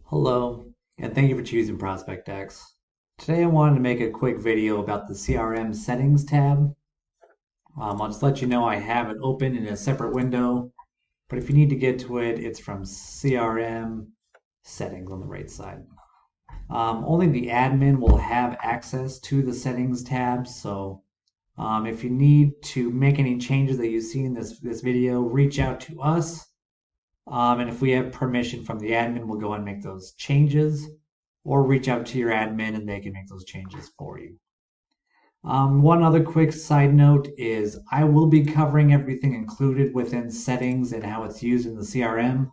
Hello, and thank you for choosing ProspectX. Today I wanted to make a quick video about the CRM Settings tab. I'll just let you know I have it open in a separate window, but if you need to get to it, it's from CRM Settings on the right side. Only the admin will have access to the Settings tab, so if you need to make any changes that you see in this video, reach out to us. And if we have permission from the admin, we'll go and make those changes, or reach out to your admin and they can make those changes for you. One other quick side note is I will be covering everything included within settings and how it's used in the CRM,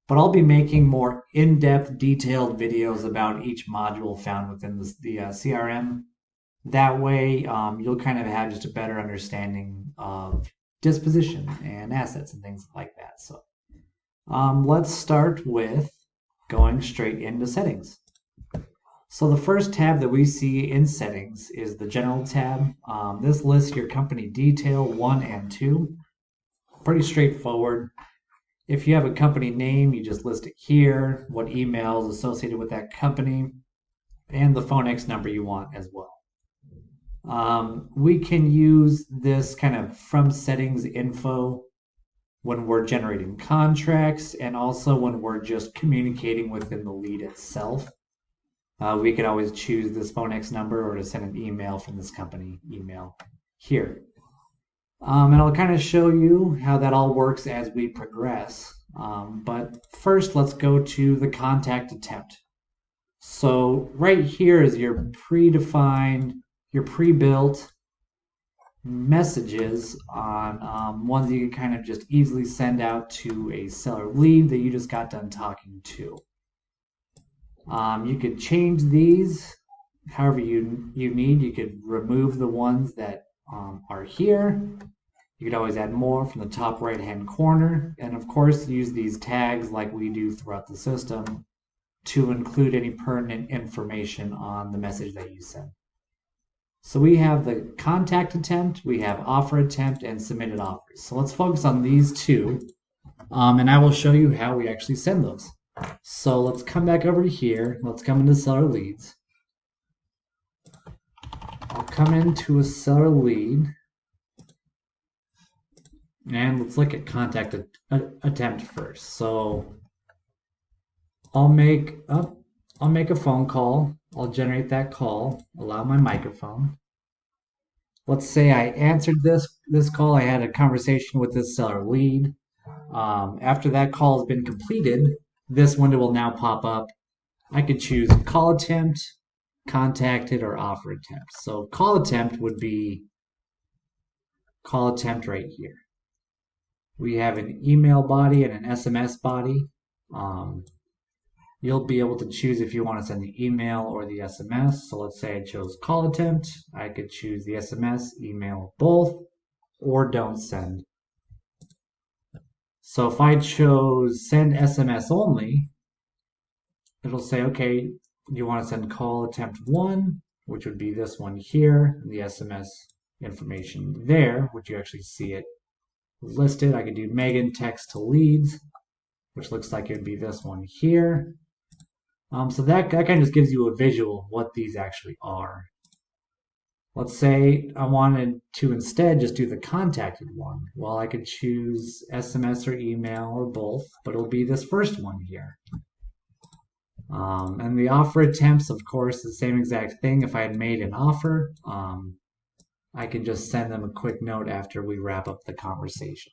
but I'll be making more in-depth, detailed videos about each module found within the CRM. That way, you'll kind of have just a better understanding of disposition and assets and things like that. So. Let's start with going straight into settings. So the first tab that we see in settings is the general tab. This lists your company detail 1 and 2. Pretty straightforward. If you have a company name, you just list it here, what emails associated with that company, and the PhoneX number you want as well. We can use this kind of from settings info when we're generating contracts and also when we're just communicating within the lead itself. We could always choose this PhoneX number or to send an email from this company email here. And I'll kind of show you how that all works as we progress. But first, let's go to the contact attempt. So right here is your predefined, your pre-built messages on ones you can kind of just easily send out to a seller lead that you just got done talking to. You could change these however you need. You could remove the ones that are here. You could always add more from the top right hand corner, and of course use these tags like we do throughout the system to include any pertinent information on the message that you send. So we have the contact attempt, we have offer attempt, and submitted offers. So let's focus on these two, and I will show you how we actually send those. So let's come back over to here. Let's come into seller leads. I'll come into a seller lead, and let's look at contact attempt first. So I'll make a phone call. I'll generate that call, allow my microphone. Let's say I answered this call. I had a conversation with this seller lead. After that call has been completed, this window will now pop up. I could choose call attempt, contacted, or offer attempt. So call attempt would be call attempt right here. We have an email body and an SMS body. You'll be able to choose if you want to send the email or the SMS. So let's say I chose call attempt. I could choose the SMS, email, both, or don't send. So if I chose send SMS only, it'll say, okay, you want to send call attempt 1, which would be this one here, and the SMS information there, which you actually see it listed. I could do Megan text to leads, which looks like it would be this one here. So that kind of just gives you a visual of what these actually are. Let's say I wanted to instead just do the contacted one. Well, I could choose SMS or email or both, but it'll be this first one here. And the offer attempts, of course, the same exact thing. If I had made an offer, I can just send them a quick note after we wrap up the conversation.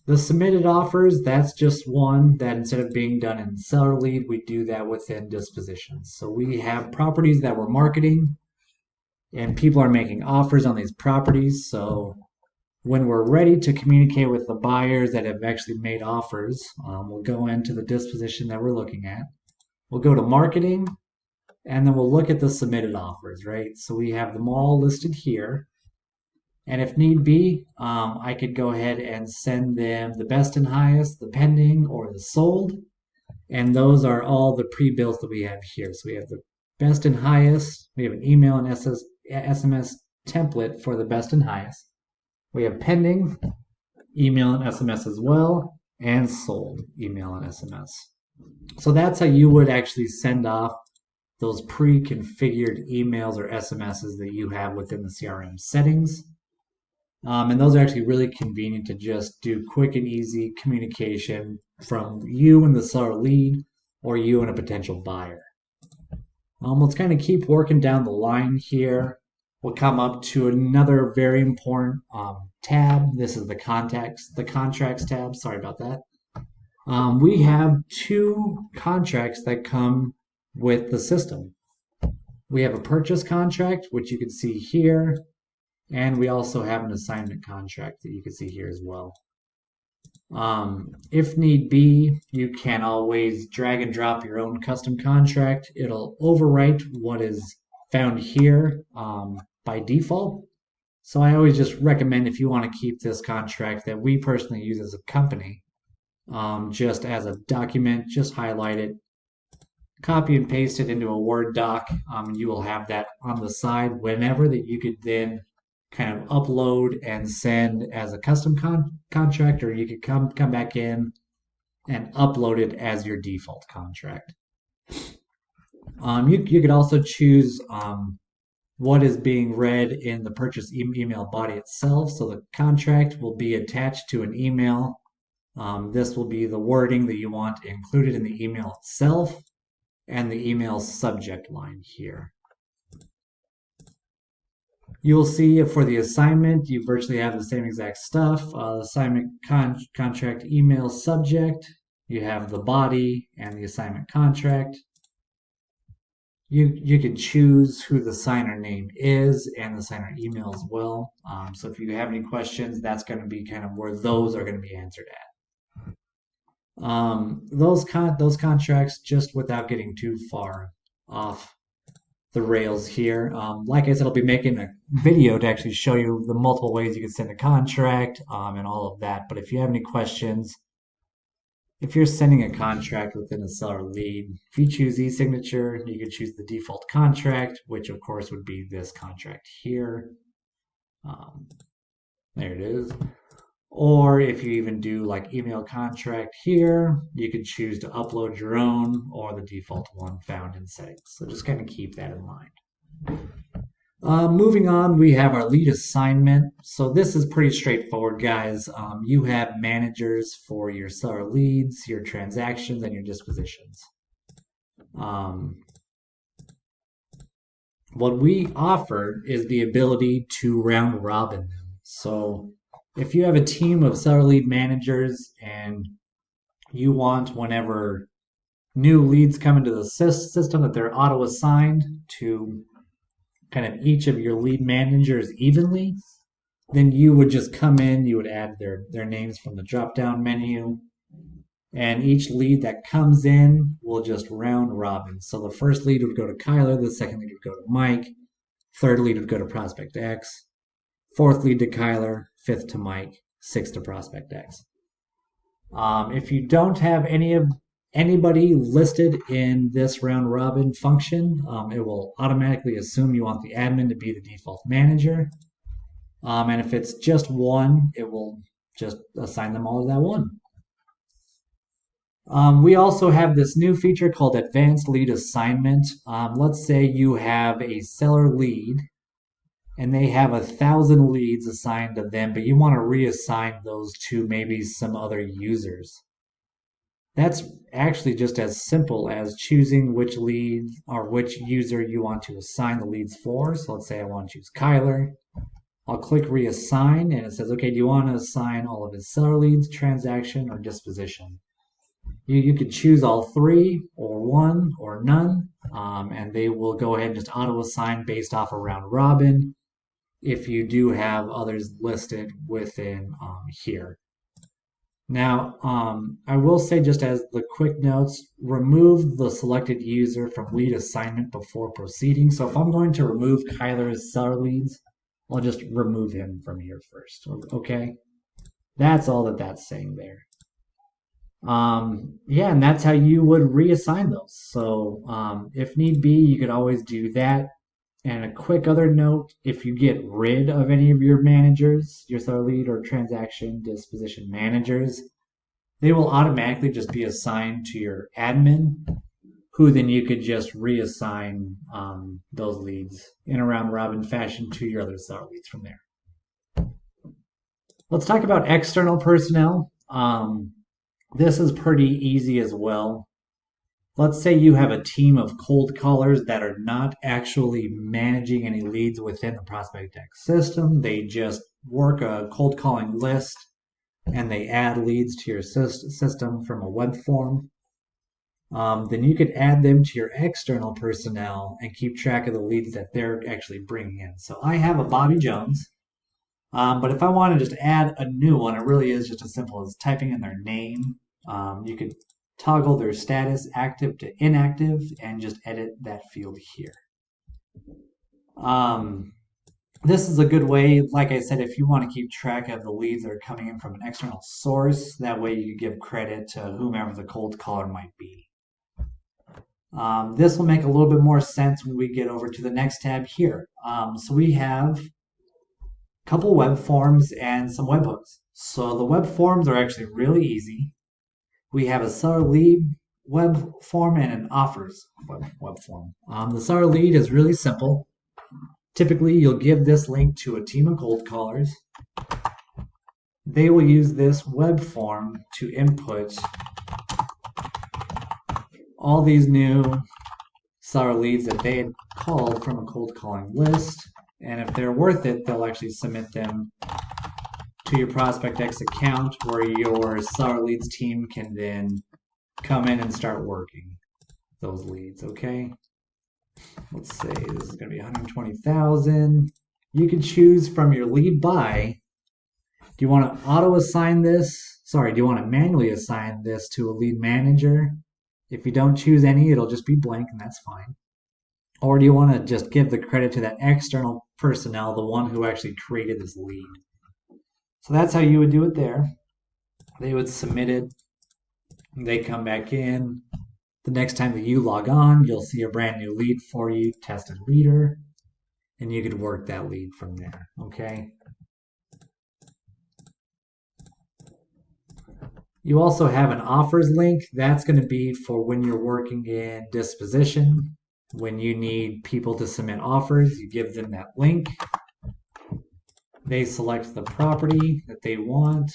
The submitted offers, that's just one that instead of being done in seller lead, we do that within dispositions. So we have properties that we're marketing and people are making offers on these properties. So when we're ready to communicate with the buyers that have actually made offers, we'll go into the disposition that we're looking at. We'll go to marketing and then we'll look at the submitted offers, right? So we have them all listed here. And if need be, I could go ahead and send them the best and highest, the pending, or the sold. And those are all the pre-built that we have here. So we have the best and highest. We have an email and SMS template for the best and highest. We have pending, email and SMS as well. and sold email and SMS. So that's how you would actually send off those pre-configured emails or SMSs that you have within the CRM settings. And those are actually really convenient to just do quick and easy communication from you and the seller lead or you and a potential buyer. Let's kind of keep working down the line here. We'll come up to another very important tab. This is the contracts tab. Sorry about that. We have two contracts that come with the system. We have a purchase contract, which you can see here, and we also have an assignment contract that you can see here as well. If need be, you can always drag and drop your own custom contract. It'll overwrite what is found here by default. So I always just recommend, if you want to keep this contract that we personally use as a company, just as a document, just highlight it, copy and paste it into a Word doc. You will have that on the side whenever that you could then kind of upload and send as a custom contract, or you could come back in and upload it as your default contract. You could also choose what is being read in the purchase email body itself. So the contract will be attached to an email. This will be the wording that you want included in the email itself and the email subject line here. You'll see for the assignment, you virtually have the same exact stuff. Assignment contract email subject, you have the body and the assignment contract. You can choose who the signer name is and the signer email as well. So if you have any questions, that's going to be kind of where those are going to be answered at. Those contracts, just without getting too far off the rails here. Like I said, I'll be making a video to actually show you the multiple ways you can send a contract and all of that. But if you have any questions, if you're sending a contract within a seller lead, if you choose e-signature, you can choose the default contract, which of course would be this contract here. There it is. Or if you even do like email contract here, you could choose to upload your own or the default one found in settings. So just kind of keep that in mind. Moving on, we have our lead assignment. So this is pretty straightforward, guys. You have managers for your seller leads, your transactions, and your dispositions. What we offer is the ability to round robin them. So if you have a team of seller lead managers and you want, whenever new leads come into the system, that they're auto assigned to kind of each of your lead managers evenly, then you would just come in, you would add their names from the drop down menu, and each lead that comes in will just round robin. So the first lead would go to Kyler, the second lead would go to Mike, third lead would go to ProspectX, fourth lead to Kyler, fifth to Mike, sixth to ProspectX. If you don't have anybody listed in this round robin function, it will automatically assume you want the admin to be the default manager. And if it's just one, it will just assign them all to that one. We also have this new feature called Advanced Lead Assignment. Let's say you have a seller lead and they have 1,000 leads assigned to them, but you want to reassign those to maybe some other users. That's actually just as simple as choosing which lead or which user you want to assign the leads for. So let's say I want to choose Kyler. I'll click reassign and it says, okay, do you want to assign all of his seller leads, transaction, or disposition? You could choose all three or one or none, and they will go ahead and just auto assign based off a round robin if you do have others listed within here. Now, I will say, just as the quick notes, remove the selected user from lead assignment before proceeding. So if I'm going to remove Kyler's seller leads, I'll just remove him from here first. Okay, that's all that's saying there. Yeah, and that's how you would reassign those. So if need be, you could always do that. And a quick other note, if you get rid of any of your managers, your seller lead or transaction disposition managers, they will automatically just be assigned to your admin, who then you could just reassign those leads in a round robin fashion to your other seller leads from there. Let's talk about external personnel. This is pretty easy as well. Let's say you have a team of cold callers that are not actually managing any leads within the ProspectX system. They just work a cold calling list and they add leads to your system from a web form. Then you could add them to your external personnel and keep track of the leads that they're actually bringing in. So I have a Bobby Jones, but if I want to just add a new one, it really is just as simple as typing in their name. You could toggle their status active to inactive and just edit that field here. This is a good way, like I said, if you want to keep track of the leads that are coming in from an external source, that way you give credit to whomever the cold caller might be. This will make a little bit more sense when we get over to the next tab here. So we have a couple web forms and some webhooks. So the web forms are actually really easy. We have a seller lead web form and an offers web form. The seller lead is really simple. Typically, you'll give this link to a team of cold callers. They will use this web form to input all these new seller leads that they had called from a cold calling list. And if they're worth it, they'll actually submit them to your ProspectX account where your seller leads team can then come in and start working those leads, okay? Let's say this is going to be 120,000. You can choose from your lead buy. Do you want to auto assign this? Sorry, do you want to manually assign this to a lead manager? If you don't choose any, it'll just be blank and that's fine. Or do you want to just give the credit to that external personnel, the one who actually created this lead? So that's how you would do it there. They would submit it. They come back in. The next time that you log on, you'll see a brand new lead for you, tested leader, and you could work that lead from there, okay? You also have an offers link. That's going to be for when you're working in disposition. When you need people to submit offers, you give them that link. They select the property that they want.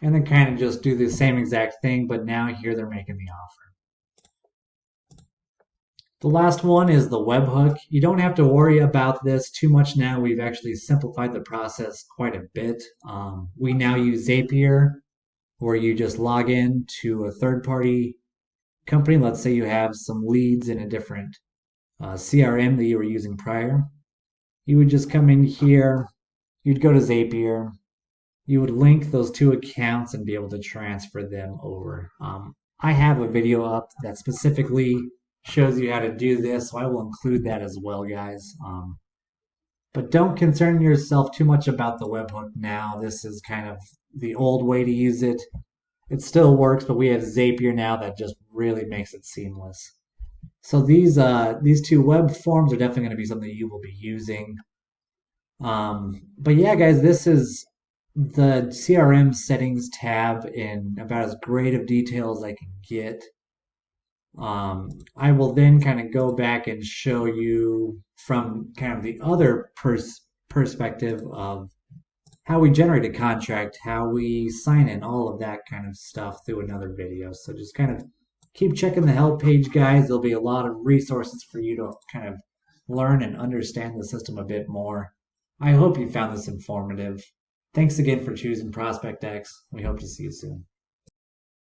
And then kind of just do the same exact thing, but now here they're making the offer. The last one is the webhook. You don't have to worry about this too much now. We've actually simplified the process quite a bit. We now use Zapier, where you just log in to a third-party company. Let's say you have some leads in a different CRM that you were using prior. You would just come in here, you'd go to Zapier, you would link those two accounts and be able to transfer them over. I have a video up that specifically shows you how to do this, so I will include that as well, guys. But don't concern yourself too much about the webhook now. This is kind of the old way to use it. It still works, but we have Zapier now that just really makes it seamless. So these two web forms are definitely going to be something you will be using. But yeah, guys, this is the CRM settings tab in about as great of detail as I can get. I will then kind of go back and show you from kind of the other perspective of how we generate a contract, how we sign in, all of that kind of stuff through another video. So just kind of keep checking the help page, guys. There'll be a lot of resources for you to kind of learn and understand the system a bit more. I hope you found this informative. Thanks again for choosing ProspectX. We hope to see you soon.